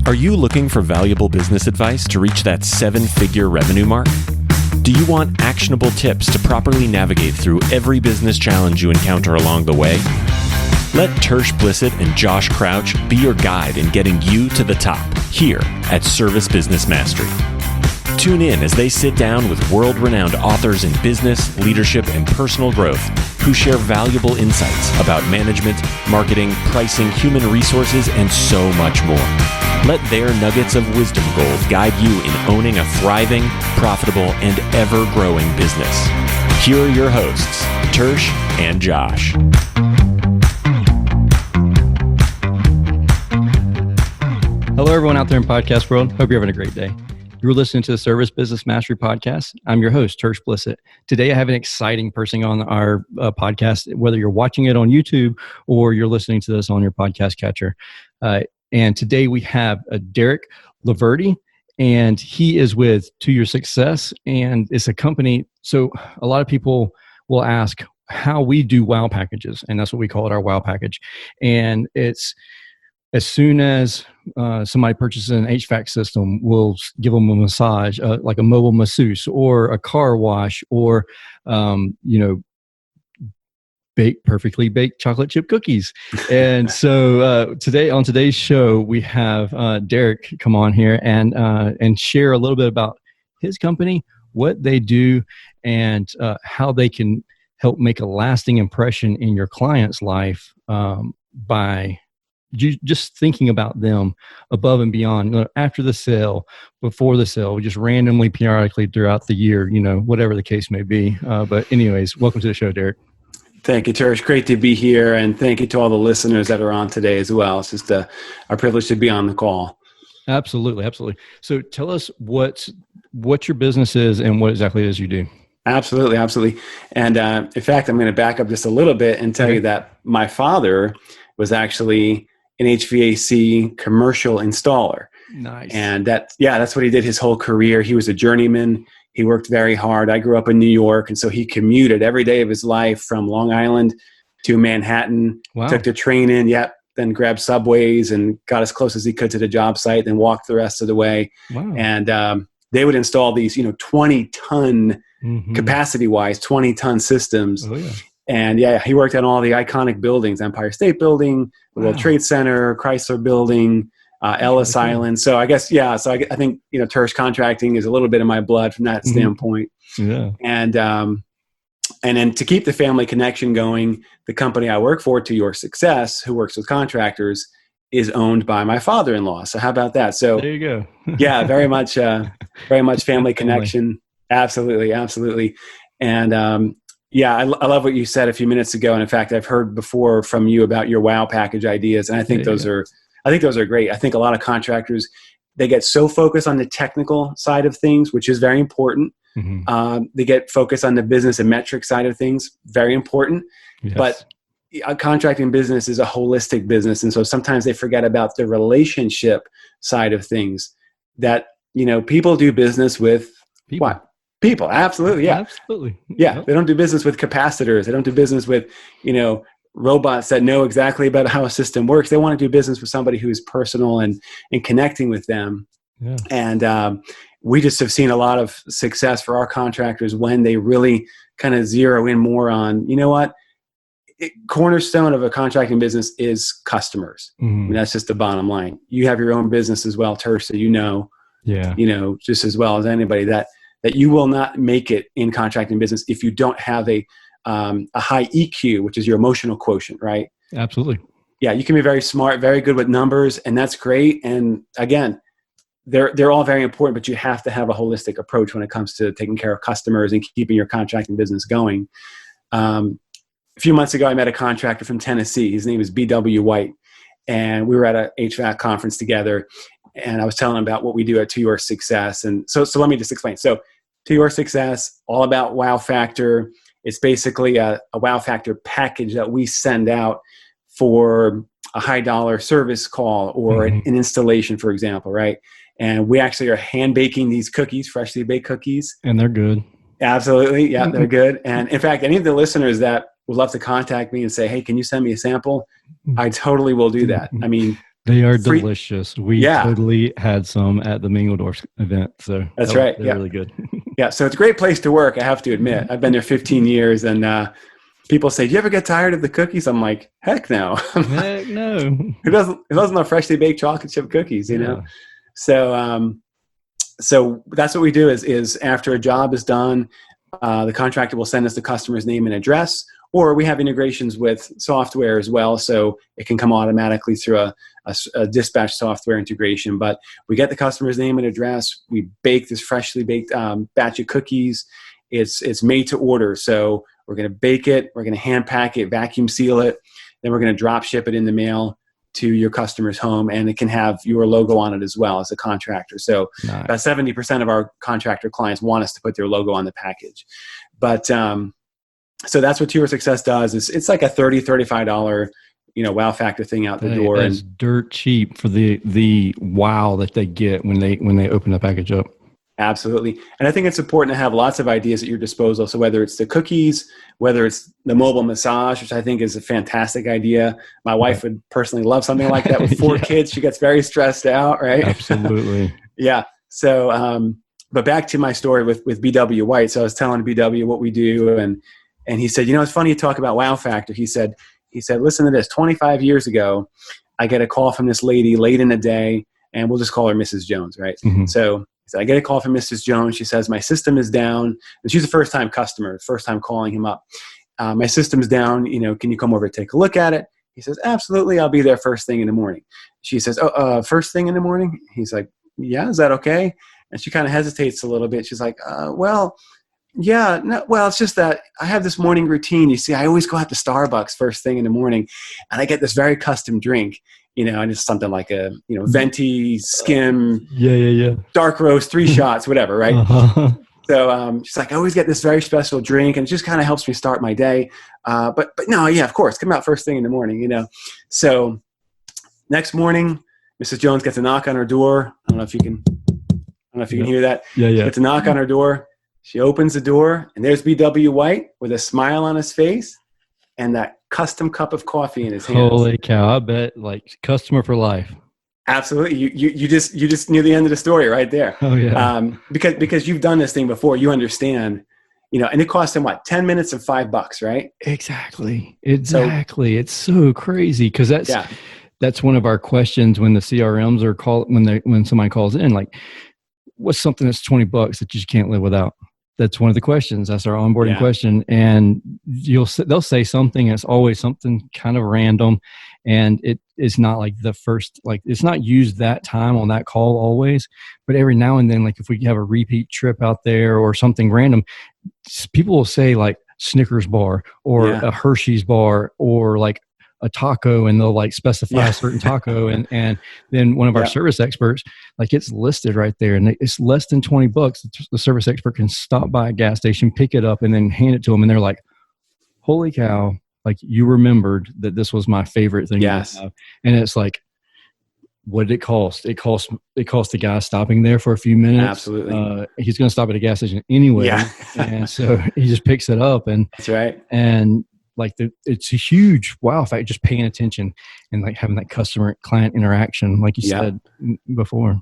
Are you looking for valuable business advice to reach that 7-figure revenue mark? Do you want actionable tips to properly navigate through every business challenge you encounter along the way? Let Tersh Blissett and Josh Crouch be your guide in getting you to the top here at Service Business Mastery. Tune in as they sit down with world-renowned authors in business, leadership, and personal growth who share valuable insights about management, marketing, pricing, human resources, and so much more. Let their nuggets of wisdom gold guide you in owning a thriving, profitable, and ever-growing business. Here are your hosts, Tersh and Josh. Hello, everyone out there in podcast world. Hope you're having a great day. You're listening to the Service Business Mastery Podcast. I'm your host, Tersh Blissett. Today, I have an exciting person on our podcast, whether you're watching it on YouTube or you're listening to this on your podcast catcher. And today we have Derek LoVerde, and he is with To Your Success, and it's a company. So a lot of people will ask how we do WOW packages, and that's what we call it, our WOW package. And it's as soon as somebody purchases an HVAC system, we'll give them a massage, like a mobile masseuse or a car wash, or perfectly baked chocolate chip cookies. And so today on today's show, we have Derek come on here and share a little bit about his company, what they do, and how they can help make a lasting impression in your client's life by just thinking about them above and beyond, after the sale, before the sale, just randomly, periodically throughout the year, whatever the case may be. But anyways, welcome to the show, Derek. Thank you, Tersh. Great to be here. And thank you to all the listeners that are on today as well. It's just our privilege to be on the call. Absolutely. Absolutely. So tell us what your business is and what exactly it is you do. Absolutely. Absolutely. And in fact, I'm going to back up just a little bit and tell you that my father was actually an HVAC commercial installer. Nice. And that's what he did his whole career. He was a journeyman. He worked very hard. I grew up in New York, and so he commuted every day of his life from Long Island to Manhattan. Wow. Took the train in, then grabbed subways and got as close as he could to the job site, then walked the rest of the way. Wow. And they would install these, 20-ton capacity-wise, 20-ton systems. Oh, yeah. And he worked on all the iconic buildings: Empire State Building, the World Trade Center, Chrysler Building, Ellis Island. So I guess, so I think, Tersh contracting is a little bit of my blood from that standpoint. Yeah. And then to keep the family connection going, the company I work for, To Your Success, who works with contractors, is owned by my father-in-law. So how about that? So there you go. very much family connection. Absolutely. Absolutely. And, I love what you said a few minutes ago. And in fact, I've heard before from you about your WOW package ideas. And I think those are great. I think a lot of contractors, they get so focused on the technical side of things, which is very important. Mm-hmm. They get focused on the business and metric side of things, very important. Yes. But a contracting business is a holistic business. And so sometimes they forget about the relationship side of things, that, people do business with people. What? People. Absolutely. Yeah. Absolutely. Yeah. Yep. They don't do business with capacitors. They don't do business with, robots that know exactly about how a system works. They want to do business with somebody who's personal and connecting with them. Yeah. And we just have seen a lot of success for our contractors when they really kind of zero in more on, cornerstone of a contracting business is customers. Mm-hmm. I mean, that's just the bottom line. You have your own business as well, Tersh, so just as well as anybody that you will not make it in contracting business if you don't have a high EQ, which is your emotional quotient, right? Absolutely. Yeah, you can be very smart, very good with numbers, and that's great. And again, they're all very important, but you have to have a holistic approach when it comes to taking care of customers and keeping your contracting business going. A few months ago, I met a contractor from Tennessee. His name is B.W. White, and we were at a HVAC conference together. And I was telling him about what we do at To Your Success. And so let me just explain. So To Your Success, all about WOW Factor. It's basically a WOW Factor package that we send out for a high dollar service call or an installation, for example, right? And we actually are hand baking these cookies, freshly baked cookies. And they're good. Absolutely. Yeah, they're good. And in fact, any of the listeners that would love to contact me and say, hey, can you send me a sample? I totally will do that. I mean, They are free. delicious. We Yeah, totally had some at the Mingledorf event. So that's right. they're Yeah. really good. Yeah. So it's a great place to work. I have to admit, I've been there 15 years, and people say, "Do you ever get tired of the cookies?" I'm like, "Heck no." Heck no. Who doesn't love freshly baked chocolate chip cookies? You know. So so that's what we do is after a job is done, the contractor will send us the customer's name and address, or we have integrations with software as well, so it can come automatically through a dispatch software integration. But we get the customer's name and address. We bake this freshly baked batch of cookies. It's made to order, so we're going to bake it, we're going to hand pack it, vacuum seal it, then we're going to drop ship it in the mail to your customer's home, and it can have your logo on it as well as a contractor. So Nice. about 70% of our contractor clients want us to put their logo on the package. But so that's what Tour Success does. It's like a $35 wow factor thing out the door. It's dirt cheap for the wow that they get when they open the package up. Absolutely. And I think it's important to have lots of ideas at your disposal. So whether it's the cookies, whether it's the mobile massage, which I think is a fantastic idea. My wife would personally love something like that. With 4 kids, she gets very stressed out, right? Absolutely. Yeah. So, but back to my story with BW White. So I was telling BW what we do, and he said, it's funny you talk about wow factor. He said, listen to this. 25 years ago, I get a call from this lady late in the day, and we'll just call her Mrs. Jones, right? Mm-hmm. So I get a call from Mrs. Jones. She says, my system is down. And she's a first-time customer, first time calling him up. My system's down. Can you come over and take a look at it? He says, absolutely. I'll be there first thing in the morning. She says, first thing in the morning? He's like, yeah, is that okay? And she kind of hesitates a little bit. She's like, well, yeah, no, well, it's just that I have this morning routine. You see, I always go out to Starbucks first thing in the morning, and I get this very custom drink. And it's something like a, venti, skim, dark roast, 3 shots, whatever, right? Uh-huh. So she's like, I always get this very special drink, and it just kind of helps me start my day. But no, yeah, of course, come out first thing in the morning, So next morning, Mrs. Jones gets a knock on her door. I don't know if you can hear that. Yeah. Gets a knock on her door. She opens the door, and there's BW White with a smile on his face and that custom cup of coffee in his hands. Holy cow! I bet customer for life. Absolutely. You just knew the end of the story right there. Oh yeah. Because you've done this thing before, you understand. And it cost him 10 minutes and $5, right? Exactly. It's so crazy because that's one of our questions when the CRMs are when somebody calls in, what's something that's $20 that you just can't live without? That's one of the questions. That's our onboarding question. And they'll say something. It's always something kind of random. And it's not like the first, it's not used that time on that call always, but every now and then, if we have a repeat trip out there or something random, people will say Snickers bar or a Hershey's bar or a taco, and they'll specify a certain taco, and then one of our service experts, it's listed right there, and it's less than $20. The service expert can stop by a gas station, pick it up, and then hand it to them, and they're like, holy cow, you remembered that this was my favorite thing. Yes. And it's what did it cost? It cost the guy stopping there for a few minutes. Absolutely. He's going to stop at a gas station anyway. Yeah. And so he just picks it up, and that's right. And it's a huge wow fact, just paying attention and having that customer client interaction, like you said before.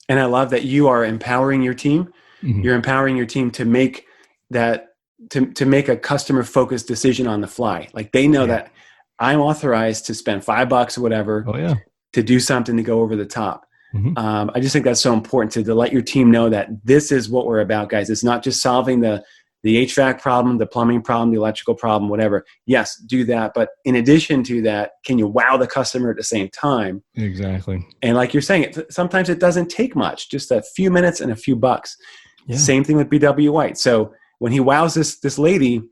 And I love that you are empowering your team. Mm-hmm. You're empowering your team to make that, to make a customer focused decision on the fly. They know that I'm authorized to spend $5 or whatever to do something to go over the top. Mm-hmm. I just think that's so important to let your team know that this is what we're about, guys. It's not just solving the HVAC problem, the plumbing problem, the electrical problem, whatever. Yes, do that. But in addition to that, can you wow the customer at the same time? Exactly. And like you're saying, sometimes it doesn't take much, just a few minutes and a few bucks. Yeah. Same thing with BW White. So when he wows this lady,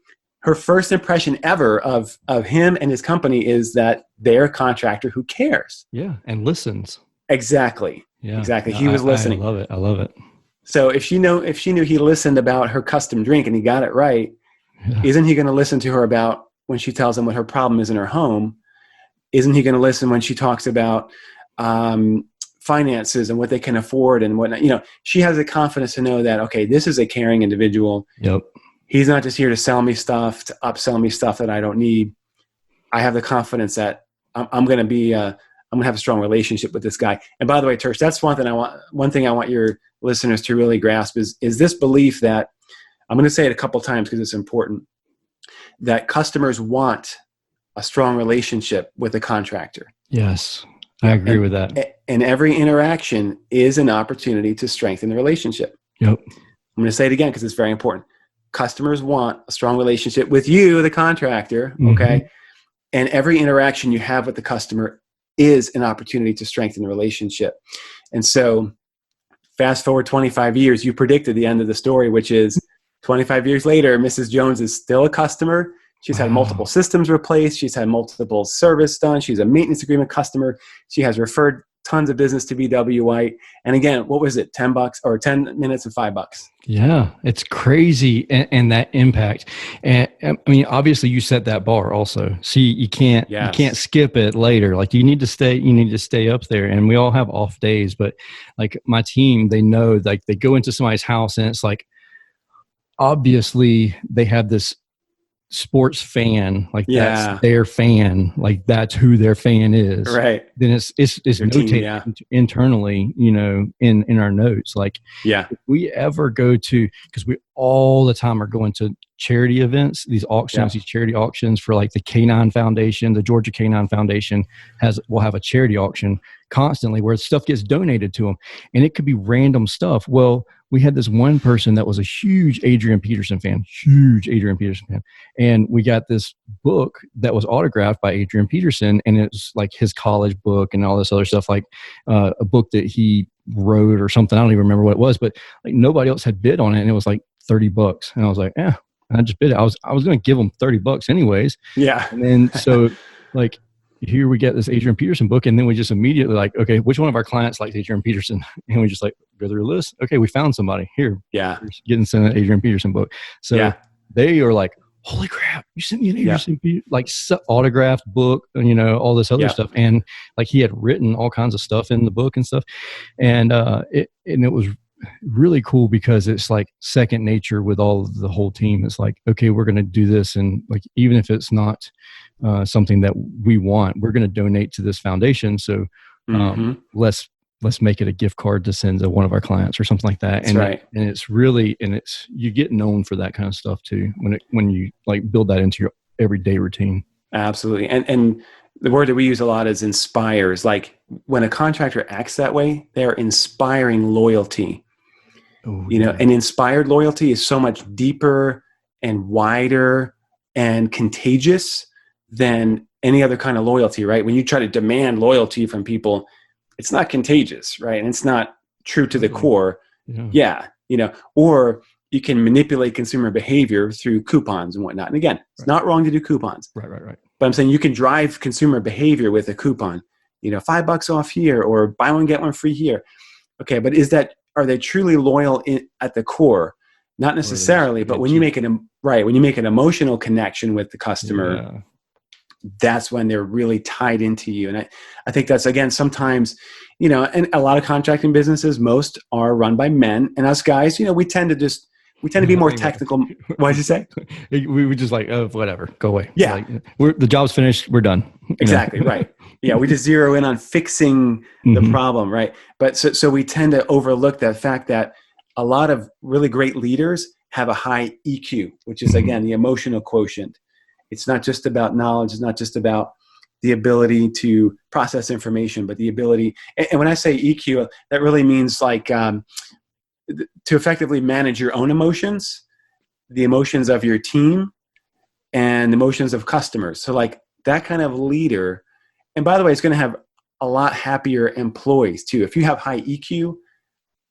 her first impression ever of him and his company is that they're a contractor who cares. Yeah, and listens. Exactly. Yeah. Exactly. He was listening. I love it. So if she knew he listened about her custom drink and he got it right, isn't he going to listen to her about when she tells him what her problem is in her home? Isn't he going to listen when she talks about finances and what they can afford and whatnot? She has the confidence to know that, okay, this is a caring individual. Yep. He's not just here to sell me stuff, to upsell me stuff that I don't need. I have the confidence that I'm going to be a I'm going to have a strong relationship with this guy. And by the way, Tersh, that's one thing I want your listeners to really grasp is this belief that, I'm going to say it a couple times because it's important, that customers want a strong relationship with a contractor. Yes, I agree with that. And every interaction is an opportunity to strengthen the relationship. Yep. I'm going to say it again because it's very important. Customers want a strong relationship with you, the contractor, okay? Mm-hmm. And every interaction you have with the customer is an opportunity to strengthen the relationship. And so fast forward 25 years, you predicted the end of the story, which is 25 years later, Mrs. Jones is still a customer. She's had multiple systems replaced. She's had multiple service done. She's a maintenance agreement customer. She has referred tons of business to BW White. And again, what was it? $10 or 10 minutes and $5. Yeah, it's crazy. And that impact. And I mean, obviously you set that bar also. See, you can't skip it later. Like you need to stay up there, and we all have off days, but like my team, they know, like they go into somebody's house and it's like, obviously they have this sports fan, like that's their fan, like that's who their fan is, right? Then it's notated internally, in our notes. Like, if we ever go to, because we all the time are going to charity events, these auctions, these charity auctions for like the Canine Foundation, the Georgia Canine Foundation will have a charity auction constantly where stuff gets donated to them, and it could be random stuff. Well, we had this one person that was a huge Adrian Peterson fan, and we got this book that was autographed by Adrian Peterson, and it's like his college book and all this other stuff, like a book that he wrote or something. I don't even remember what it was, but like nobody else had bid on it, and it was like $30, and I was like, I just bid it. I was going to give them $30 anyways. Yeah. And then so like here we get this Adrian Peterson book, and then we just immediately like, okay, which one of our clients likes Adrian Peterson? And we just like go through a list. Okay, we found somebody here. Yeah. Getting sent an Adrian Peterson book. So they are like, holy crap, you sent me an Adrian Peterson, like autographed book, all this other stuff. And like he had written all kinds of stuff in the book and stuff. And it was really cool because it's like second nature with all of the whole team. It's like, okay, we're going to do this. And like, even if it's not something that we want, we're going to donate to this foundation. So let's make it a gift card to send to one of our clients or something like that. And it's really, you get known for that kind of stuff too, when you like build that into your everyday routine. Absolutely. And the word that we use a lot is inspires. Like when a contractor acts that way, they're inspiring loyalty. And inspired loyalty is so much deeper and wider and contagious than any other kind of loyalty, right? When you try to demand loyalty from people, it's not contagious, right? And it's not true to the core. Or you can manipulate consumer behavior through coupons and whatnot. And again, it's not wrong to do coupons. Right. But I'm saying you can drive consumer behavior with a coupon, $5 off here or buy one, get one free here. Okay, but are they truly loyal at the core? Not necessarily, but when you make an emotional connection with the customer, that's when they're really tied into you. And I think that's, again, sometimes, and a lot of contracting businesses, most are run by men, and us guys, we tend to be more technical. What did you say? We just like, oh, whatever, go away. Yeah. Like, the job's finished. We're done. Exactly. Right. Yeah. We just zero in on fixing the problem. Right. But so we tend to overlook the fact that a lot of really great leaders have a high EQ, which is, again, the emotional quotient. It's not just about knowledge. It's not just about the ability to process information, but the ability. And when I say EQ, that really means like, to effectively manage your own emotions, the emotions of your team, and the emotions of customers. So like that kind of leader, and by the way, it's going to have a lot happier employees too. If you have high EQ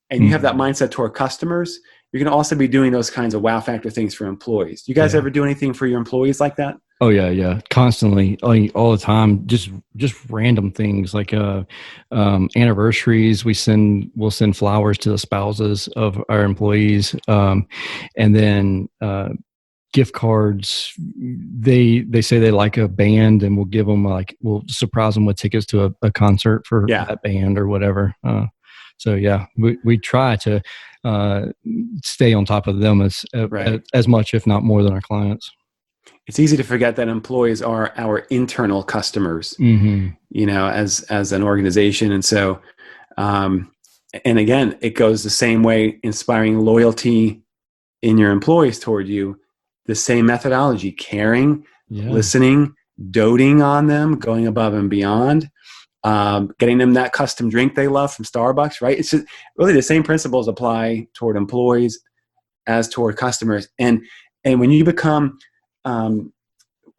and you have that mindset toward customers, you're going to also be doing those kinds of wow factor things for employees. You guys ever do anything for your employees like that? Oh yeah. Constantly, all the time, just random things like anniversaries. We'll send flowers to the spouses of our employees. And then gift cards. They say they like a band, and we'll give them we'll surprise them with tickets to a concert for that band or whatever. So we try to stay on top of them as much, if not more, than our clients. It's easy to forget that employees are our internal customers, as an organization. And so, and again, it goes the same way, inspiring loyalty in your employees toward you, the same methodology, caring, listening, doting on them, going above and beyond, getting them that custom drink they love from Starbucks, right? It's just really the same principles apply toward employees as toward customers. And when you become, when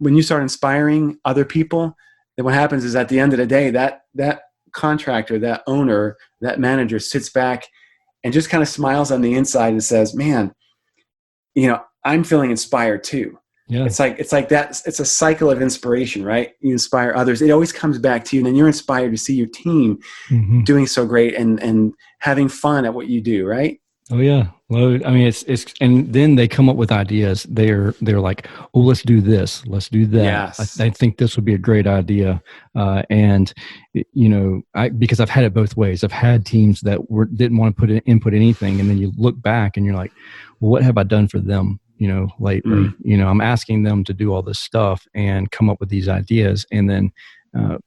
you start inspiring other people, then what happens is at the end of the day, that contractor, that owner, that manager sits back and just kind of smiles on the inside and says, man, I'm feeling inspired too. Yeah. It's like that. It's a cycle of inspiration, right? You inspire others. It always comes back to you, and then you're inspired to see your team doing so great and having fun at what you do, right? Oh yeah. Well, I mean, it's, and then they come up with ideas. They're like, oh, let's do this. Let's do that. Yes. I think this would be a great idea. And because I've had it both ways. I've had teams that didn't want to input anything. And then you look back and you're like, well, what have I done for them? Lately, I'm asking them to do all this stuff and come up with these ideas. And then, I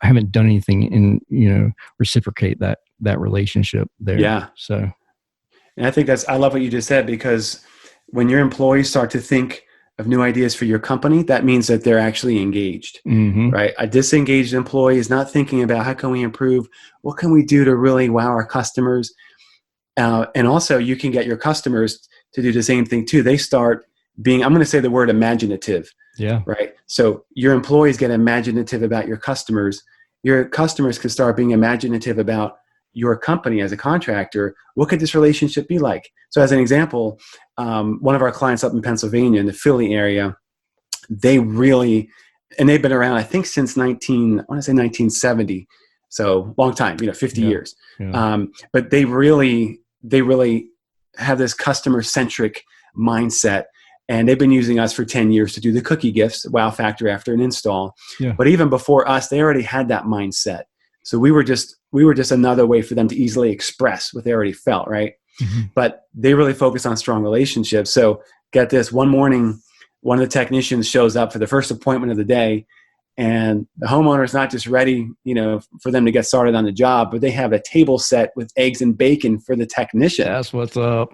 haven't done anything in, reciprocate that relationship there. Yeah. So. And I think I love what you just said, because when your employees start to think of new ideas for your company, that means that they're actually engaged, right? A disengaged employee is not thinking about how can we improve? What can we do to really wow our customers? And also you can get your customers to do the same thing too. They start being, I'm going to say the word imaginative. Yeah. Right. So your employees get imaginative about your customers. Your customers can start being imaginative about your company as a contractor. What could this relationship be like? So as an example, one of our clients up in Pennsylvania in the Philly area, they've been around, I think since 1970. So long time, 50 years. Yeah. But they really have this customer-centric mindset, and they've been using us for 10 years to do the cookie gifts, wow factor after an install. Yeah. But even before us, they already had that mindset. So we were just another way for them to easily express what they already felt, right? But they really focus on strong relationships. So get this, one morning, one of the technicians shows up for the first appointment of the day, and the homeowner is not just ready, for them to get started on the job, but they have a table set with eggs and bacon for the technician. That's what's up.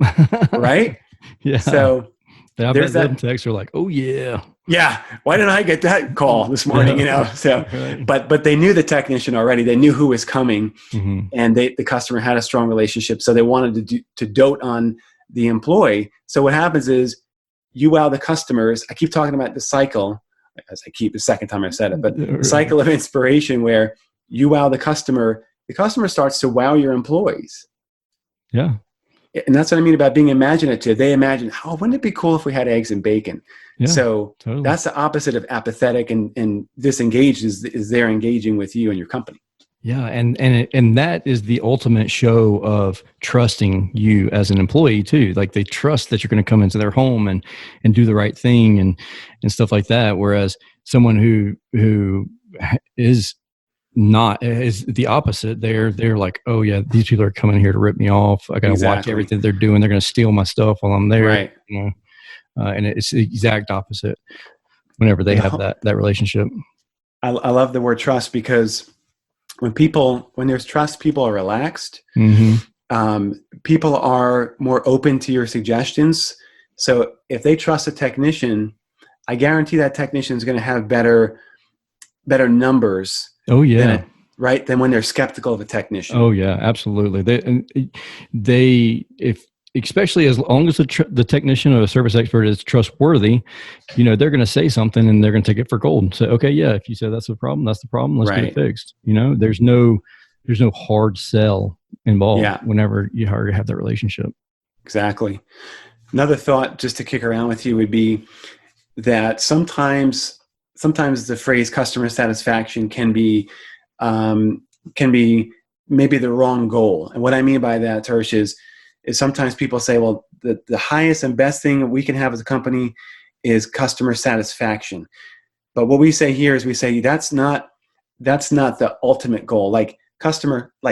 Right? Yeah. So there's that texts are like, oh yeah. Yeah. Why didn't I get that call this morning? So, right. But they knew the technician already. They knew who was coming, and the customer had a strong relationship. So they wanted to dote on the employee. So what happens is you wow the customers. I keep talking about the cycle, as the second time I've said it, but the cycle of inspiration where you wow the customer starts to wow your employees. Yeah. And that's what I mean about being imaginative. They imagine, wouldn't it be cool if we had eggs and bacon? Yeah, so totally. That's the opposite of apathetic and disengaged is they're engaging with you and your company. Yeah. And that is the ultimate show of trusting you as an employee too. Like they trust that you're going to come into their home and do the right thing and stuff like that. Whereas someone who is the opposite. They're like, oh yeah, these people are coming here to rip me off. I got to watch everything they're doing. They're going to steal my stuff while I'm there. Right. And it's the exact opposite whenever they have that relationship. I love the word trust, because when there's trust, people are relaxed. People are more open to your suggestions. So if they trust a technician, I guarantee that technician is going to have better numbers. Oh yeah. Than when they're skeptical of a technician. Oh yeah, absolutely. Especially as long as the technician or the service expert is trustworthy, they're going to say something and they're going to take it for gold and say, okay, yeah, if you said that's the problem, that's the problem. Let's get it fixed. There's no hard sell involved whenever you already have that relationship. Exactly. Another thought just to kick around with you would be that sometimes the phrase customer satisfaction can be maybe the wrong goal. And what I mean by that, Tersh, is sometimes people say, well, the highest and best thing we can have as a company is customer satisfaction. But what we say here is that's not the ultimate goal. Like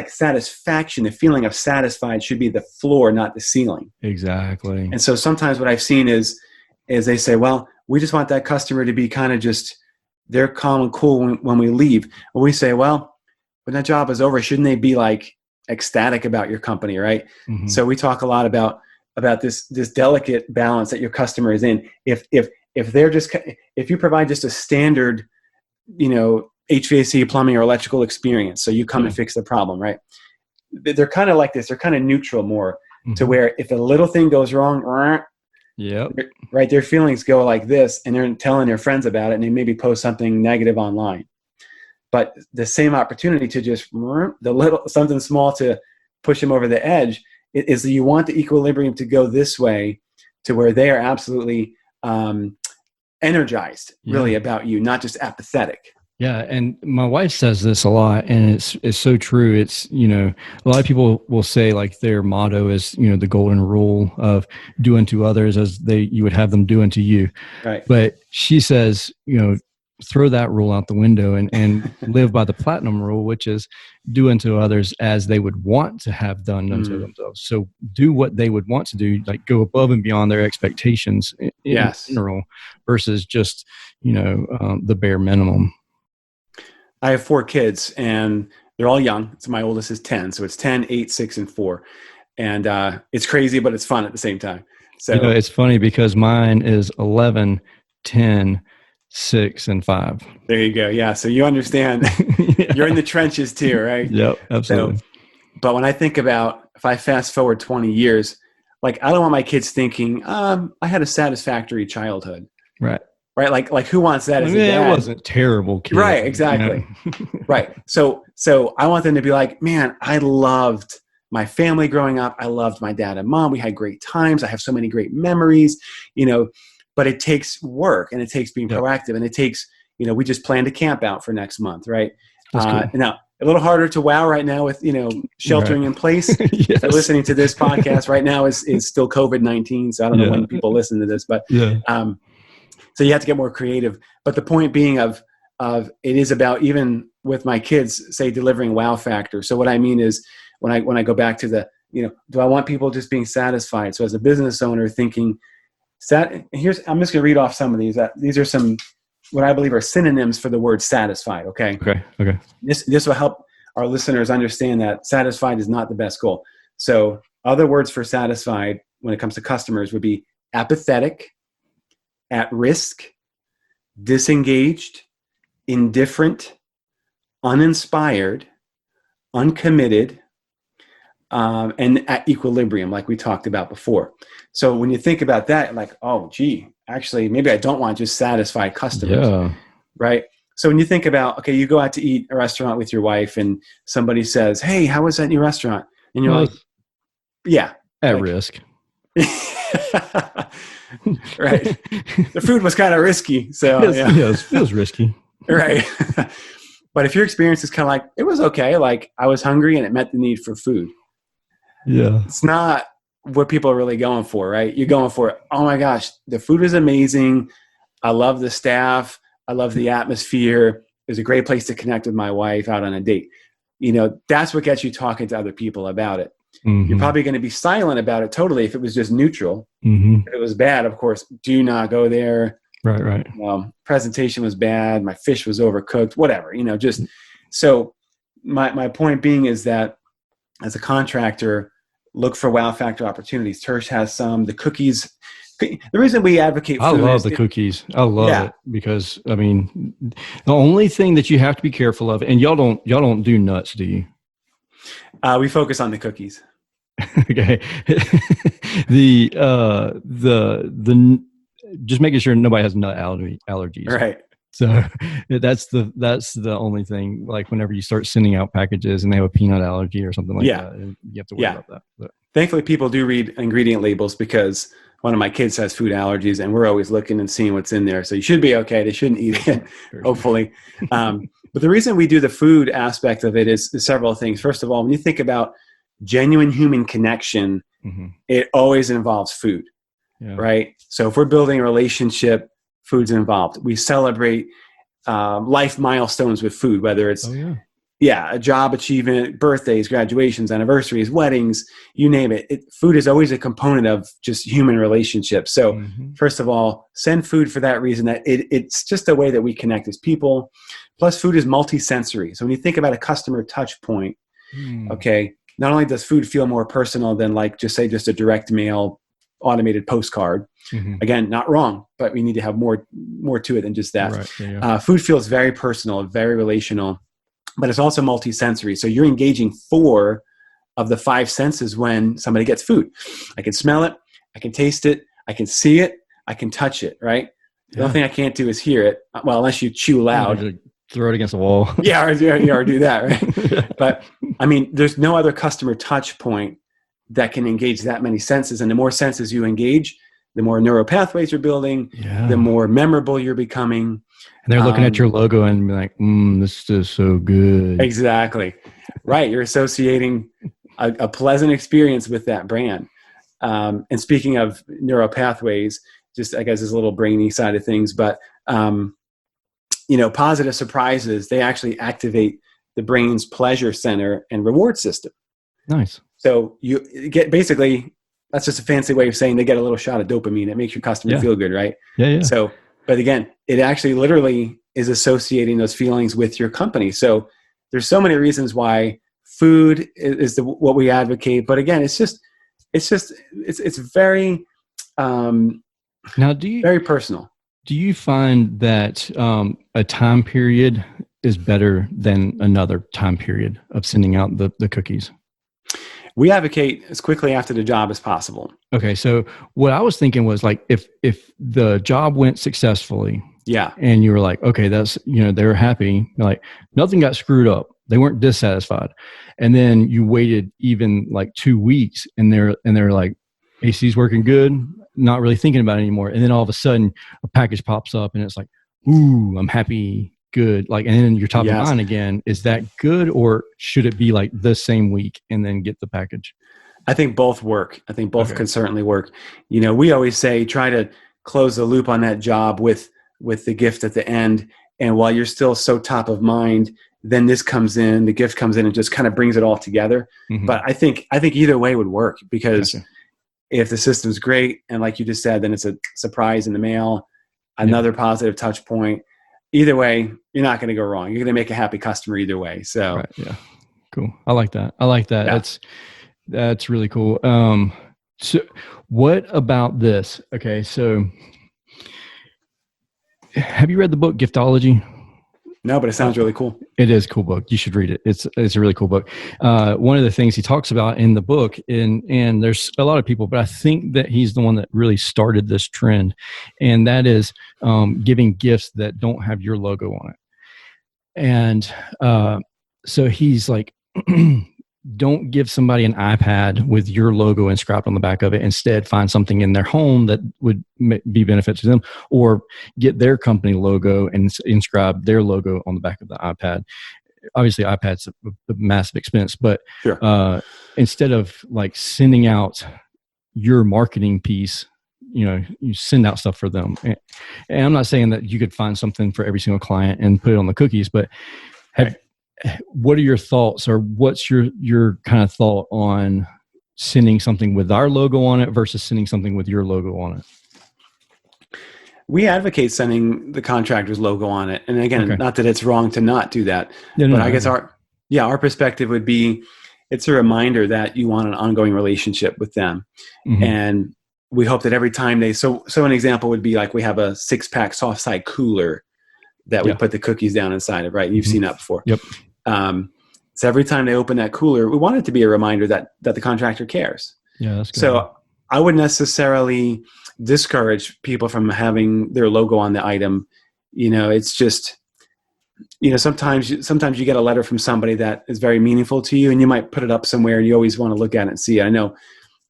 satisfaction, the feeling of satisfied should be the floor, not the ceiling. Exactly. And so sometimes what I've seen is they say, well, we just want that customer to be kind of just, they're calm and cool when we leave. And we say, well, when that job is over, shouldn't they be like ecstatic about your company, right? Mm-hmm. So we talk a lot about this delicate balance that your customer is in. If you provide just a standard, HVAC, plumbing, or electrical experience, so you come and fix the problem, right? They're kind of like this. They're kind of neutral more, to where if a little thing goes wrong, right, their feelings go like this, and they're telling their friends about it, and they maybe post something negative online. But the same opportunity to just something small to push them over the edge is that you want the equilibrium to go this way, to where they are absolutely energized, really, about you, not just apathetic. Yeah, and my wife says this a lot, and it's so true. It's, a lot of people will say like their motto is, the golden rule of do unto others as you would have them do unto you. Right. But she says, throw that rule out the window and live by the platinum rule, which is do unto others as they would want to have done unto themselves. So do what they would want to do, like go above and beyond their expectations in general, versus just, the bare minimum. I have 4 kids, and they're all young. So my oldest is 10. So it's 10, 8, 6, and 4. And it's crazy, but it's fun at the same time. So it's funny because mine is 11, 10, 6, and 5. There you go. Yeah. So you understand, you're in the trenches too, right? Yep, absolutely. So, but when I think about, if I fast forward 20 years, like, I don't want my kids thinking, I had a satisfactory childhood. Right. Right. Like who wants that as a dad? It wasn't terrible, kid. Right. Exactly. Right. So I want them to be like, man, I loved my family growing up. I loved my dad and mom. We had great times. I have so many great memories, but it takes work, and it takes being proactive, and it takes, we just planned a camp out for next month. Right. Cool. Now, a little harder to wow right now with, sheltering in place. Yes. If you're listening to this podcast right now is still COVID-19. So I don't know when people listen to this, but, so you have to get more creative. But the point being of it is about, even with my kids, say, delivering wow factor. So what I mean is, when I go back to the, do I want people just being satisfied? So as a business owner thinking, I'm just going to read off some of these. These are some, what I believe are synonyms for the word satisfied. Okay. This will help our listeners understand that satisfied is not the best goal. So other words for satisfied when it comes to customers would be apathetic, at risk, disengaged, indifferent, uninspired, uncommitted, and at equilibrium, like we talked about before. So when you think about that, like, oh, gee, actually, maybe I don't want just satisfied customers, right? So when you think about, okay, you go out to eat a restaurant with your wife, and somebody says, hey, how was that new restaurant? And you're like, at risk. Right. The food was kind of risky. So it was risky. Right. But if your experience is kind of like, it was okay, like I was hungry and it met the need for food. Yeah. It's not what people are really going for, right? You're going for, oh my gosh, the food is amazing. I love the staff. I love the atmosphere. It was a great place to connect with my wife out on a date. That's what gets you talking to other people about it. Mm-hmm. You're probably going to be silent about it totally if it was just neutral. Mm-hmm. If it was bad, of course, do not go there. Right. Presentation was bad. My fish was overcooked, whatever, just so my point being is that as a contractor, look for wow factor opportunities. Tersh has some, the cookies. The reason we advocate food, I love the cookies. I love it because, the only thing that you have to be careful of, and y'all don't do nuts, do you? We focus on the cookies. Okay. the just making sure nobody has nut allergies. Right. So that's the only thing. Like whenever you start sending out packages and they have a peanut allergy or something like that, you have to worry about that. But thankfully, people do read ingredient labels, because one of my kids has food allergies, and we're always looking and seeing what's in there. So you should be okay. They shouldn't eat it, hopefully. But the reason we do the food aspect of it is several things. First of all, when you think about genuine human connection, it always involves food, right? So if we're building a relationship, food's involved. We celebrate life milestones with food, whether it's Yeah, a job achievement, birthdays, graduations, anniversaries, weddings, you name it. Food is always a component of just human relationships. So first of all, send food for that reason, that it's just a way that we connect as people. Plus food is multisensory. So when you think about a customer touch point, okay, not only does food feel more personal than like just a direct mail automated postcard. Again, not wrong, but we need to have more to it than just that. Right, food feels very personal, very relational, but it's also multisensory. So you're engaging 4 of the 5 senses when somebody gets food. I can smell it, I can taste it, I can see it, I can touch it, right? The only thing I can't do is hear it. Well, unless you chew loud. Throw it against the wall. or do that, right? But I mean, there's no other customer touch point that can engage that many senses. And the more senses you engage, the more neural pathways you're building, the more memorable you're becoming. And they're looking at your logo and be like, this is so good. Exactly. Right. You're associating a pleasant experience with that brand. And speaking of neural pathways, just I guess this little brainy side of things, but positive surprises, they actually activate the brain's pleasure center and reward system. Nice. So you get basically, that's just a fancy way of saying they get a little shot of dopamine. It makes your customer feel good, right? Yeah. So, but again, it actually literally is associating those feelings with your company. So there's so many reasons why food is what we advocate. But again, it's very, now very personal. Do you find that a time period is better than another time period of sending out the cookies? We advocate as quickly after the job as possible. Okay, so what I was thinking was like if the job went successfully, and you were like, okay, that's they were happy, like nothing got screwed up, they weren't dissatisfied, and then you waited even like 2 weeks, and they're like, AC's working good, not really thinking about it anymore, and then all of a sudden a package pops up, and it's like, ooh, I'm happy. Good. Like, and then you're top of mind again. Is that good, or should it be like the same week and then get the package? I think both work. I think both can certainly work. We always say, try to close the loop on that job with the gift at the end. And while you're still so top of mind, then this comes in, the gift comes in and just kind of brings it all together. But I think either way would work, because if the system's great, and like you just said, then it's a surprise in the mail, another positive touch point. Either way, you're not going to go wrong. You're going to make a happy customer either way. So, cool. I like that. Yeah. That's really cool. So what about this? Okay. So have you read the book Giftology? No, but it sounds really cool. It is a cool book. You should read it. It's a really cool book. One of the things he talks about in the book, and there's a lot of people, but I think that he's the one that really started this trend, and that is giving gifts that don't have your logo on it. And so he's like, don't give somebody an iPad with your logo inscribed on the back of it. Instead, find something in their home that would be benefit to them, or get their company logo and inscribe their logo on the back of the iPad. Obviously, iPad's a massive expense, but instead of like sending out your marketing piece, you send out stuff for them. And I'm not saying that you could find something for every single client and put it on the cookies, but what are your thoughts, or what's your kind of thought on sending something with our logo on it versus sending something with your logo on it? We advocate sending the contractor's logo on it. And again, not that it's wrong to not do that, but I guess our perspective would be, it's a reminder that you want an ongoing relationship with them. And we hope that every time so an example would be like, we have a 6-pack soft side cooler that we put the cookies down inside of, right? You've seen that before. Yep. So every time they open that cooler, we want it to be a reminder that the contractor cares. Yeah, that's good. So I wouldn't necessarily discourage people from having their logo on the item. It's just, sometimes you get a letter from somebody that is very meaningful to you, and you might put it up somewhere and you always want to look at it and see it. I know,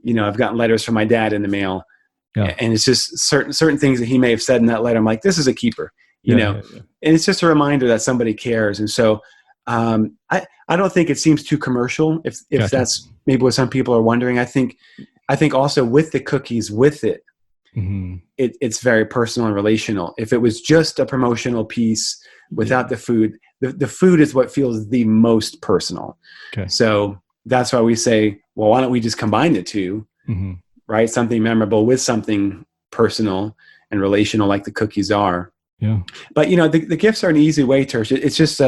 I've gotten letters from my dad in the mail, and it's just certain things that he may have said in that letter. I'm like, this is a keeper, and it's just a reminder that somebody cares. And so I don't think it seems too commercial, if that's maybe what some people are wondering. I think also with the cookies with it, it's very personal and relational. If it was just a promotional piece without the food, the food is what feels the most personal. Okay. So that's why we say, well, why don't we just combine the two, right? Something memorable with something personal and relational, like the cookies are. Yeah. But the gifts are an easy way, Tersh. It's just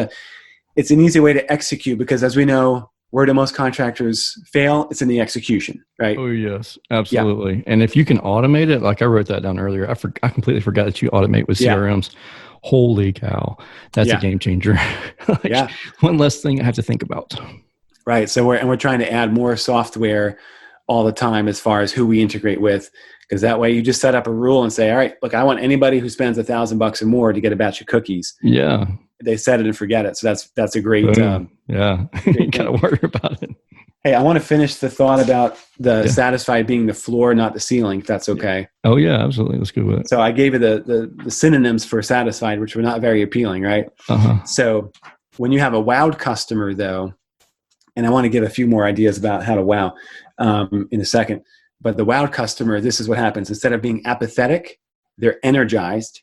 it's an easy way to execute, because as we know, where do most contractors fail? It's in the execution, right? Oh yes, absolutely. Yeah. And if you can automate it, like I wrote that down earlier, I completely forgot that you automate with CRMs. Holy cow, that's a game changer. One less thing I have to think about. Right. So we're trying to add more software all the time as far as who we integrate with, because that way you just set up a rule and say, all right, look, I want anybody who spends $1,000 or more to get a batch of cookies. Yeah. They set it and forget it. So that's a great, you gotta worry about it. Hey, I want to finish the thought about the satisfied being the floor, not the ceiling, if that's okay. Oh yeah, absolutely. Let's go with it. So I gave you the synonyms for satisfied, which were not very appealing, right? So when you have a wowed customer though, and I want to give a few more ideas about how to wow in a second, but the wowed customer, this is what happens. Instead of being apathetic, they're energized.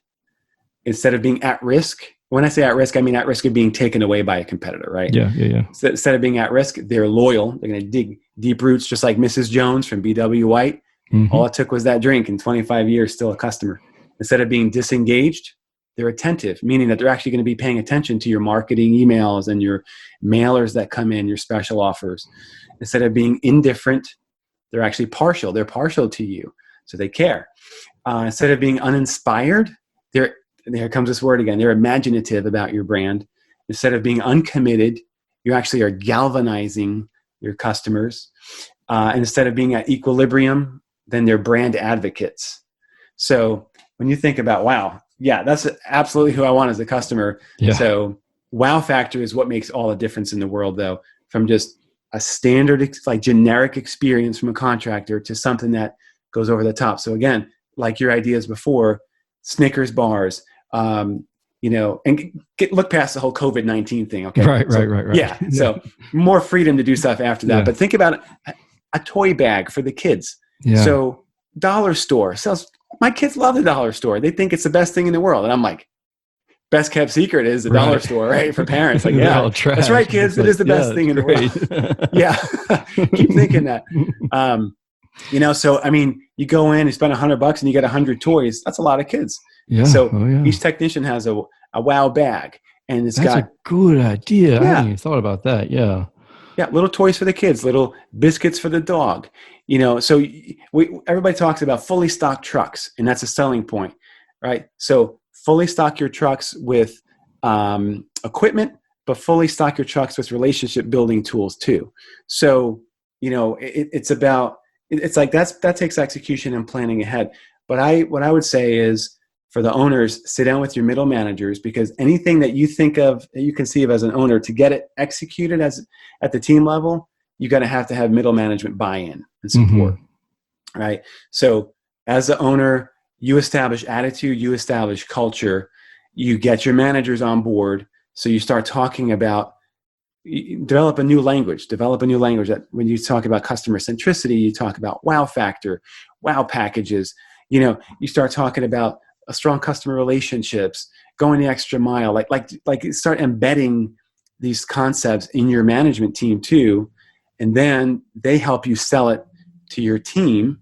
Instead of being at risk, when I say at risk, I mean at risk of being taken away by a competitor, right? Yeah. So instead of being at risk, they're loyal. They're going to dig deep roots, just like Mrs. Jones from B.W. White. All it took was that drink, and 25 years, still a customer. Instead of being disengaged, they're attentive, meaning that they're actually going to be paying attention to your marketing emails and your mailers that come in, your special offers. Instead of being indifferent, they're actually partial. They're partial to you, so they care. Instead of being uninspired, here comes this word again, they're imaginative about your brand. Instead of being uncommitted, you actually are galvanizing your customers. And instead of being at equilibrium, then they're brand advocates. So when you think about, wow, yeah, that's absolutely who I want as a customer. Yeah. So wow factor is what makes all the difference in the world, though, from just a standard, like generic experience from a contractor to something that goes over the top. So again, like your ideas before, Snickers bars, and look past the whole COVID-19 thing. Okay. Right. Yeah. So more freedom to do stuff after that. But think about a toy bag for the kids. Yeah. So dollar store sells. My kids love the dollar store. They think it's the best thing in the world. And I'm like, best kept secret is the dollar store, right? For parents. Like, yeah, that's right, kids. It is the best thing in the world. Yeah. Keep thinking that. So, I mean, you go in, you spend $100 and you get 100 toys. That's a lot of kids. Yeah. So each technician has a wow bag, and that's a good idea. I hadn't even thought about that. Yeah. Yeah. Little toys for the kids, little biscuits for the dog, so everybody talks about fully stocked trucks, and that's a selling point, right? So fully stock your trucks with equipment, but fully stock your trucks with relationship building tools too. So, it's like that takes execution and planning ahead. But what I would say is, for the owners, sit down with your middle managers, because anything that you think of, that you conceive as an owner, to get it executed at the team level, you got to have middle management buy-in and support, right? So as the owner, you establish attitude, you establish culture, you get your managers on board. So you start talking about, develop a new language that when you talk about customer centricity, you talk about wow factor, wow packages, you start talking about a strong customer relationships, going the extra mile, like start embedding these concepts in your management team too. And then they help you sell it to your team.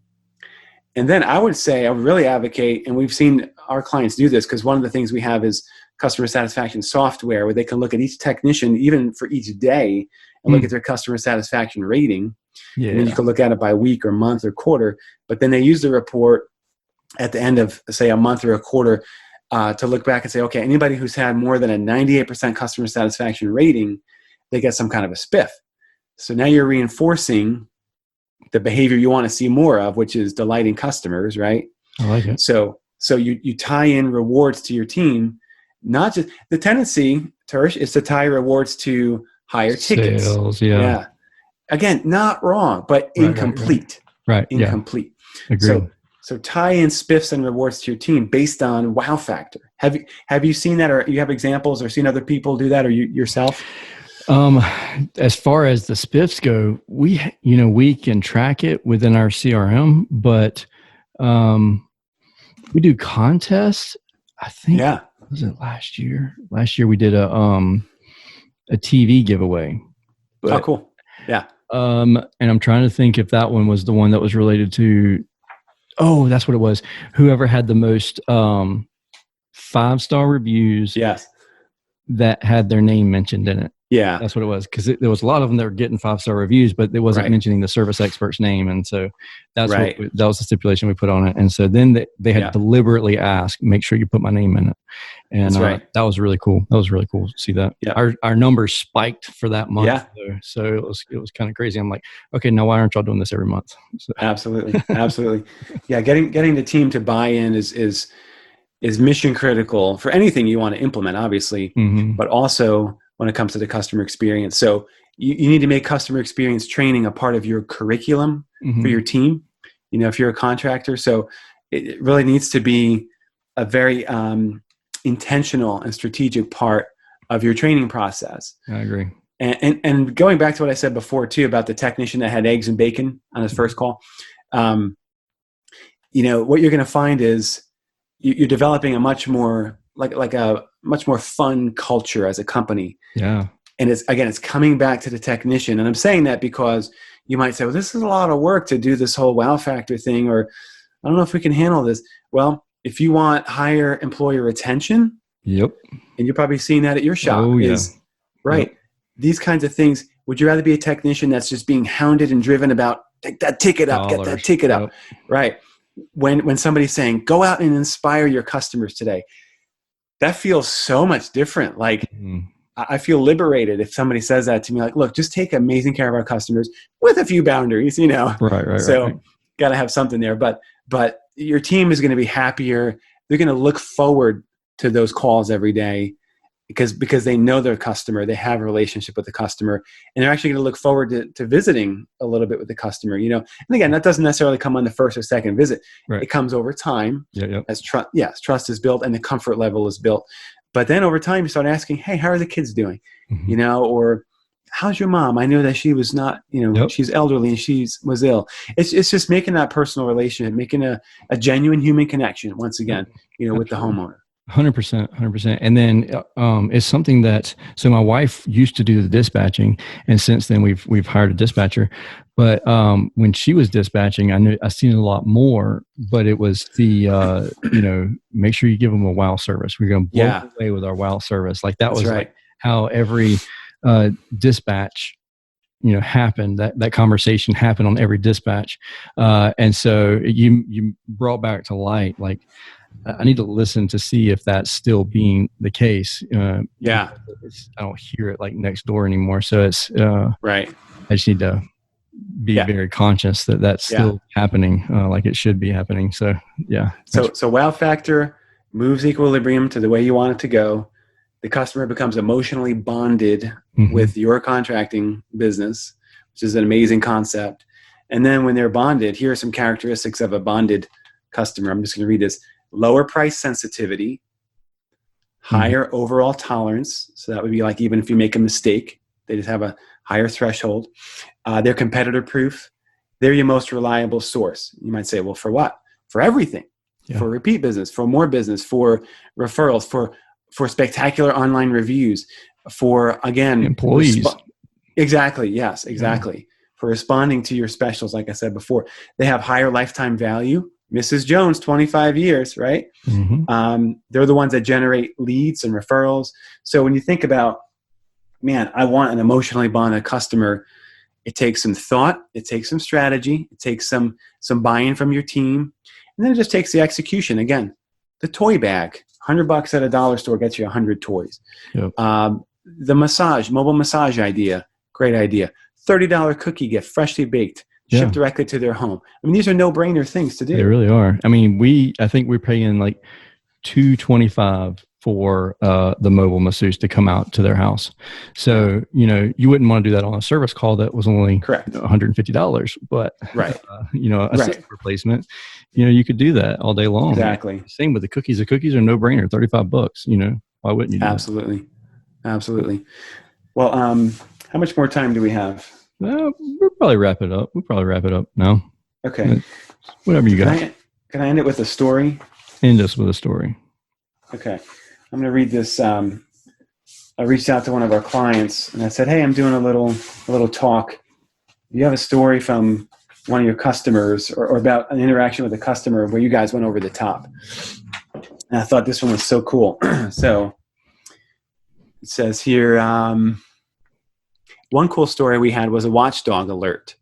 And then I would really advocate, and we've seen our clients do this, because one of the things we have is customer satisfaction software, where they can look at each technician, even for each day, and look at their customer satisfaction rating. Yeah. And then you can look at it by week or month or quarter. But then they use the report at the end of, say, a month or a quarter to look back and say, okay, anybody who's had more than a 98% customer satisfaction rating, they get some kind of a spiff. So now you're reinforcing the behavior you want to see more of, which is delighting customers, right? I like it. So you tie in rewards to your team. Not just the tendency, Tersh, is to tie rewards to higher tickets. Sales, yeah. Again, not wrong, but incomplete. Right. Incomplete. Yeah. Agreed. So tie in spiffs and rewards to your team based on wow factor. Have you seen that, or you have examples, or seen other people do that, or you yourself? As far as the spiffs go, we can track it within our CRM, but We do contests. I think, Yeah. was it last year? Last year we did a TV giveaway. But, oh, cool. Yeah. And I'm trying to think if that one was the one that was related to, oh, that's what it was. Whoever had the most 5-star reviews Yes. that had their name mentioned in it. Yeah. That's what it was. Because there was a lot of them that were getting 5-star reviews, but it wasn't mentioning the service expert's name. And so that's that was the stipulation we put on it. And so then they had deliberately asked, make sure you put my name in it. And that was really cool. That was really cool to see that. Yeah. Our numbers spiked for that month. Yeah. So it was kind of crazy. I'm like, okay, now why aren't y'all doing this every month? So. Absolutely. Absolutely. Yeah. Getting the team to buy in is mission critical for anything you want to implement, obviously, but also when it comes to the customer experience. So you need to make customer experience training a part of your curriculum for your team, if you're a contractor. So it really needs to be a very intentional and strategic part of your training process. I agree. And going back to what I said before too, about the technician that had eggs and bacon on his first call, what you're going to find is you're developing a much more like a much more fun culture as a company. Yeah. And it's coming back to the technician. And I'm saying that because you might say, well, this is a lot of work to do this whole wow factor thing, or I don't know if we can handle this. Well, if you want higher employee retention, yep. And you're probably seeing that at your shop, these kinds of things. Would you rather be a technician that's just being hounded and driven about, take that ticket up, get that ticket up, right? When somebody's saying, go out and inspire your customers today, that feels so much different. Like I feel liberated if somebody says that to me, like, look, just take amazing care of our customers with a few boundaries, Right. So got to have something there, but your team is going to be happier. They're going to look forward to those calls every day because they know their customer, they have a relationship with the customer, and they're actually going to look forward to visiting a little bit with the customer, And again, that doesn't necessarily come on the first or second visit. Right. It comes over time as trust. Yes, trust is built and the comfort level is built. But then over time, you start asking, "Hey, how are the kids doing?" Or how's your mom? I know that she was not, she's elderly and she was ill. It's just making that personal relationship, making a genuine human connection once again, with the homeowner. 100%. And then it's something so my wife used to do the dispatching, and since then we've hired a dispatcher. But when she was dispatching, I seen it a lot more. But it was the make sure you give them a wow service. We're going to blow away with our wow service. Like that was like how every dispatch happened. That conversation happened on every dispatch, and so you brought back to light like. I need to listen to see if that's still being the case. I don't hear it like next door anymore. So it's right. I just need to be very conscious that that's still happening, like it should be happening. So yeah. So wow factor moves equilibrium to the way you want it to go. The customer becomes emotionally bonded with your contracting business, which is an amazing concept. And then when they're bonded, here are some characteristics of a bonded customer. I'm just going to read this. Lower price sensitivity, higher overall tolerance. So that would be like even if you make a mistake, they just have a higher threshold. They're competitor proof. They're your most reliable source. You might say, well, for what? For everything. Yeah. For repeat business, for more business, for referrals, for spectacular online reviews, for, again, employees. Exactly. Yes, exactly. Yeah. For responding to your specials, like I said before. They have higher lifetime value. Mrs. Jones, 25 years, right? They're the ones that generate leads and referrals. So when you think about, man, I want an emotionally bonded customer, it takes some thought, it takes some strategy, it takes some buy-in from your team, and then it just takes the execution. Again, the toy bag, $100 at a dollar store gets you 100 toys. Yep. The mobile massage idea, great idea. $30 cookie gift, freshly baked. Shipped directly to their home. I mean, these are no-brainer things to do. They really are. I mean, I think we're paying like $225 for the mobile masseuse to come out to their house. So, you wouldn't want to do that on a service call that was only $150, but a system replacement, you could do that all day long. Exactly. Same with the cookies. The cookies are no-brainer, $35. Why wouldn't you do Absolutely. That? Absolutely. Well, how much more time do we have? We'll probably wrap it up. We'll probably wrap it up now. Okay. Whatever you got. Can I end it with a story? End us with a story. Okay. I'm going to read this. I reached out to one of our clients and I said, hey, I'm doing a little talk. Do you have a story from one of your customers or about an interaction with a customer where you guys went over the top? And I thought this one was so cool. So it says here, one cool story we had was a Watchdog Alert.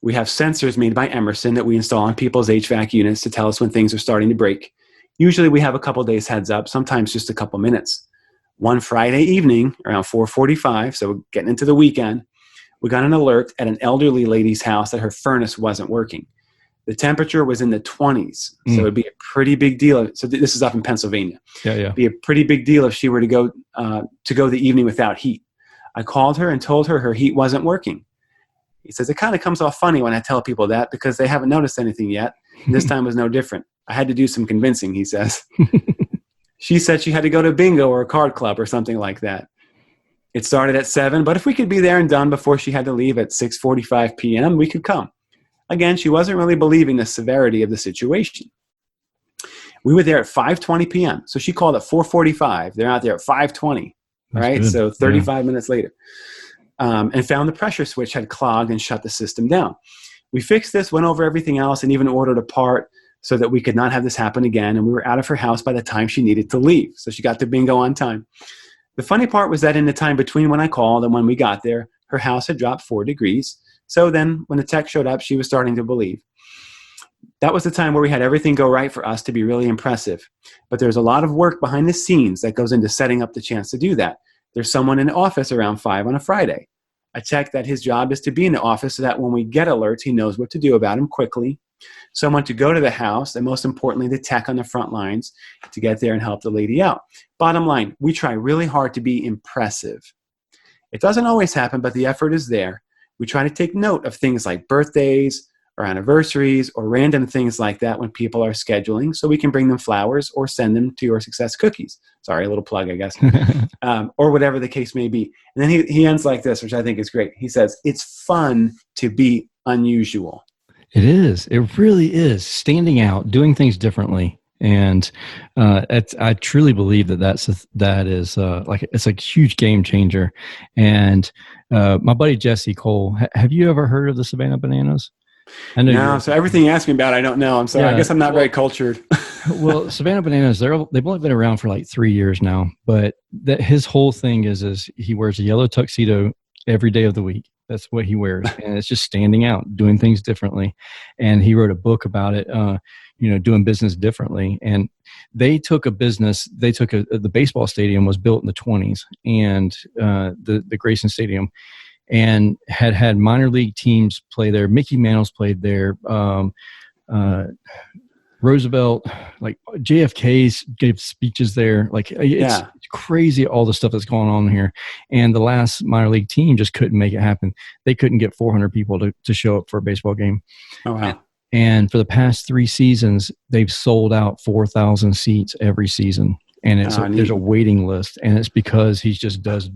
We have sensors made by Emerson that we install on people's HVAC units to tell us when things are starting to break. Usually we have a couple days heads up, sometimes just a couple minutes. One Friday evening around 4:45, so getting into the weekend, we got an alert at an elderly lady's house that her furnace wasn't working. The temperature was in the 20s, so it'd be a pretty big deal. So this is up in Pennsylvania. Yeah. It'd be a pretty big deal if she were to go the evening without heat. I called her and told her heat wasn't working. He says, it kind of comes off funny when I tell people that because they haven't noticed anything yet. And this time was no different. I had to do some convincing, he says. She said she had to go to bingo or a card club or something like that. It started at 7, but if we could be there and done before she had to leave at 6:45 p.m., we could come. Again, she wasn't really believing the severity of the situation. We were there at 5:20 p.m., so she called at 4:45. They're out there at 5:20, right? Good. So 35 minutes later. And found the pressure switch had clogged and shut the system down. We fixed this, went over everything else, and even ordered a part so that we could not have this happen again. And we were out of her house by the time she needed to leave. So she got to bingo on time. The funny part was that in the time between when I called and when we got there, her house had dropped 4 degrees. So then when the tech showed up, she was starting to believe. That was the time where we had everything go right for us to be really impressive. But there's a lot of work behind the scenes that goes into setting up the chance to do that. There's someone in the office around 5 on a Friday. I check that his job is to be in the office so that when we get alerts, he knows what to do about them quickly. Someone to go to the house, and most importantly, the tech on the front lines to get there and help the lady out. Bottom line, we try really hard to be impressive. It doesn't always happen, but the effort is there. We try to take note of things like birthdays or anniversaries or random things like that when people are scheduling so we can bring them flowers or send them to Your Success cookies. Sorry, a little plug, I guess. Or whatever the case may be. And then he ends like this, which I think is great. He says, it's fun to be unusual. It is. It really is. Standing out, doing things differently. And I truly believe that is it's a huge game changer. And my buddy Jesse Cole, have you ever heard of the Savannah Bananas? I know. No, so everything you ask me about, I don't know. I guess I'm not very cultured. Well, Savannah Bananas, they've only been around for like 3 years now. But his whole thing is he wears a yellow tuxedo every day of the week. That's what he wears, and it's just standing out, doing things differently. And he wrote a book about it, doing business differently. And they took the baseball stadium was built in the 20s, and the Grayson Stadium, and had minor league teams play there. Mickey Mantle's played there. Roosevelt, like JFK's gave speeches there. Like it's crazy all the stuff that's going on here. And the last minor league team just couldn't make it happen. They couldn't get 400 people to show up for a baseball game. Oh, wow. And for the past 3 seasons, they've sold out 4,000 seats every season. And there's a waiting list, and it's because he just does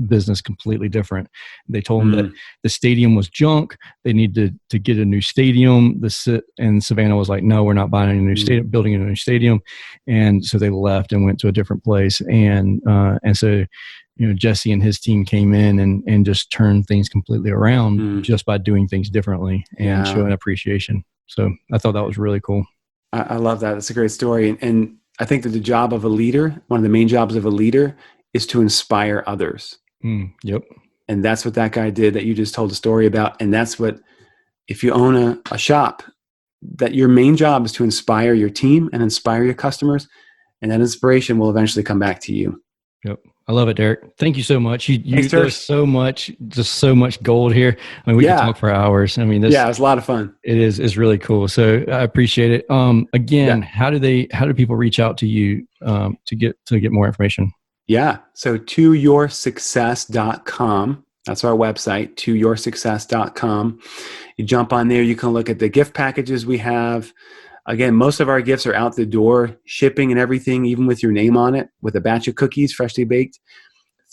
business completely different. They told him that the stadium was junk. They needed to get a new stadium. And Savannah was like, no, we're not buying a new stadium, building a new stadium. And so they left and went to a different place. And so, Jesse and his team came in and just turned things completely around just by doing things differently and showing appreciation. So I thought that was really cool. I love that. It's a great story. And I think that the job of a leader, one of the main jobs of a leader, is to inspire others. Yep. And that's what that guy did that you just told a story about. And that's what, if you own a shop, that your main job is to inspire your team and inspire your customers. And that inspiration will eventually come back to you. Yep. I love it, Derek. Thank you so much. Thanks, there's so much gold here. I mean, we can talk for hours. I mean, it was a lot of fun. It's really cool. So I appreciate it. Again, how do people reach out to you to get more information? Yeah. So toyoursuccess.com. That's our website, toyoursuccess.com. You jump on there. You can look at the gift packages we have. Again, most of our gifts are out the door, shipping and everything, even with your name on it, with a batch of cookies, freshly baked.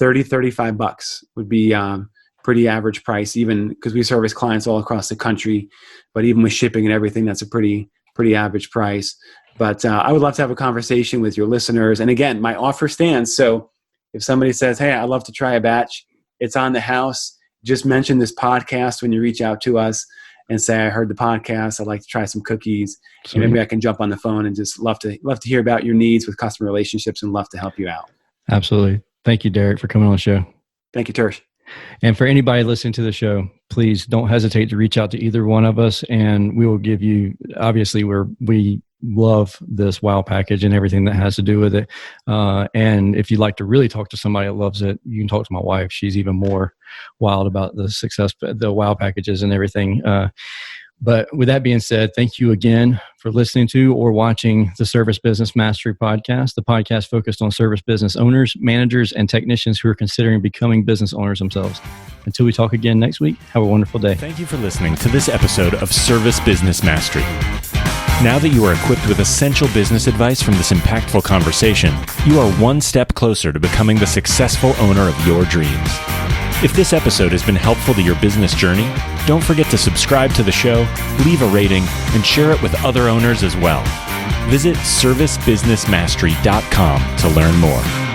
$35 would be pretty average price, even because we service clients all across the country. But even with shipping and everything, that's a pretty pretty average price. But I would love to have a conversation with your listeners. And again, my offer stands. So if somebody says, hey, I'd love to try a batch, it's on the house. Just mention this podcast when you reach out to us and say, I heard the podcast. I'd like to try some cookies. Sweet. And maybe I can jump on the phone and just love to hear about your needs with customer relationships and love to help you out. Absolutely. Thank you, Derek, for coming on the show. Thank you, Tersh. And for anybody listening to the show, please don't hesitate to reach out to either one of us, and we will give you, obviously, we love this WOW package and everything that has to do with it. And if you'd like to really talk to somebody that loves it, you can talk to my wife. She's even more wild about the success, the WOW packages and everything. But with that being said, thank you again for listening to or watching the Service Business Mastery Podcast, the podcast focused on service business owners, managers, and technicians who are considering becoming business owners themselves. Until we talk again next week, have a wonderful day. Thank you for listening to this episode of Service Business Mastery. Now that you are equipped with essential business advice from this impactful conversation, you are one step closer to becoming the successful owner of your dreams. If this episode has been helpful to your business journey, don't forget to subscribe to the show, leave a rating, and share it with other owners as well. Visit servicebusinessmastery.com to learn more.